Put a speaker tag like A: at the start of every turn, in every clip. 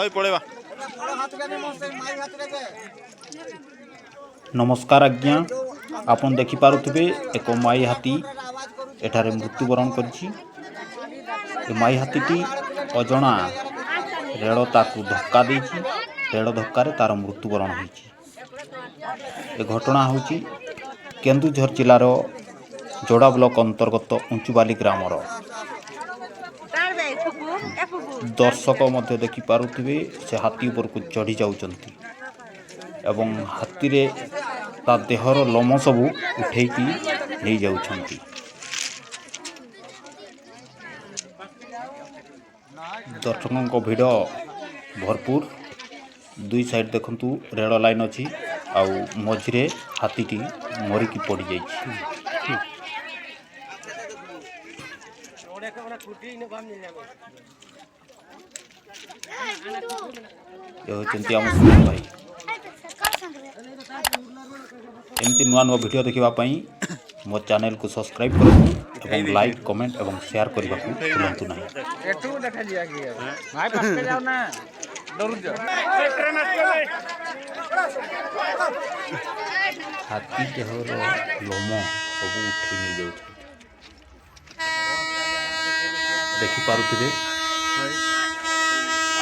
A: ରହି ପଳେଇବା।
B: नमस्कार आज्ञा आपण देखि पारुथिबे एक माई हाथी एठारे मृत्युवरण करछि। ए माई हाथीटी अजणा रेल ताकू धक्का देछि। रेल धक्का रे तार मृत्युवरण होइछि। ए घटना होछि केन्दुझर जिलार जोड़ा ब्लॉक अंतर्गत उंचुबाली ग्रामर। दर्शक मध्य देखि पारुथिबे से हाथी ऊपर को चढ़ी जाउचंती एवं हाथी रे ता देहर लोम सबू उठेकी नहीं जाउछंती। दर्शकों भिड़ भरपूर। दुई साइड देखंतु रेल लाइन अच्छी आउ मझिरे हाथीटी मरिकी पड़ जाइछि। ये होचंती आम सुनील भाई। एमती नुआ नुआ वीडियो देखिबा पई मो चैनल को सब्सक्राइब करंतु एवं लाइक कमेंट एवं शेयर करबा को भूलंतु नहीं।
C: एटू देखा लिया कि भाई पास के जाओ ना डरू जा
B: हाथी देहर लोम सब उठे नहीं जाउछ। देखि पारुथिबे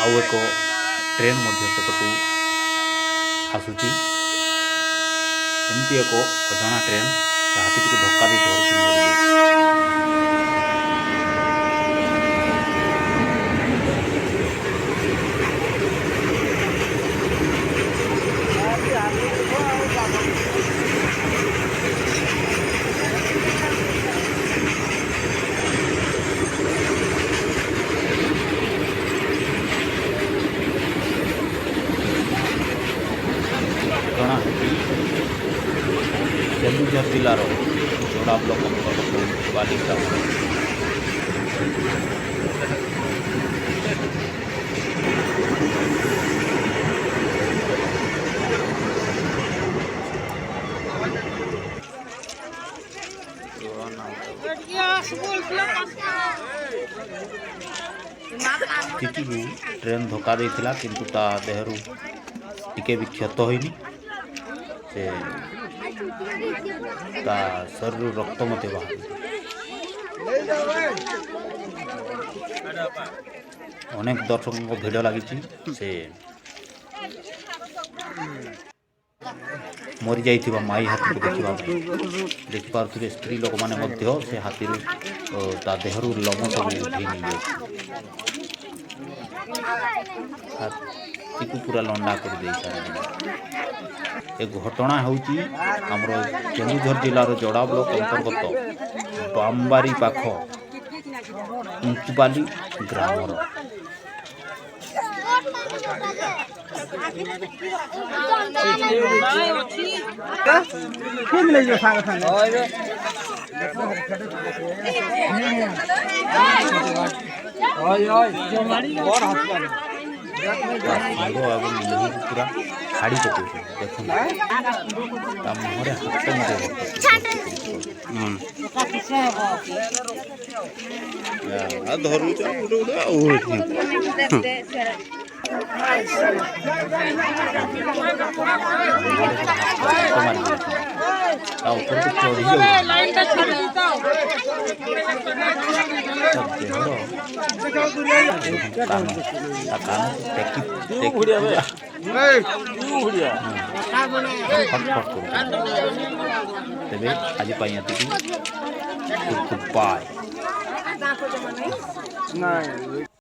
B: आउ एक ट्रेन मध्य सेपटू आसुची। एमती एक अजଣା ट्रेन हाथी को धक्का दे केन्दुझर जिलार जोड़ा ब्लॉक अंतर्गत बाली ग्राम। ट्रेन धक्का देइथिला किंतु ता देहरु टिके भी क्षत होइनी। से ता शरीर रक्त मते बाहर। अनेक दर्शकों को भिड़ लगी से मरी जाइथिबा माई हाथी को देखिबा देखि पारुथिबे स्त्री लोक माने मध्य से हाथी ता देहरु लोम सब उठे नहीं जाय। हाथी को पूरा लंडा कर दे सारे। ए घटना होउची हमरो केन्दुझर जिलार जोड़ा ब्लॉक अंतर्गत बामबारी पाख उंचबाली ग्रामर। पूरा खाड़ी पकड़ देख मुहरे हाथ तेरे आज पाई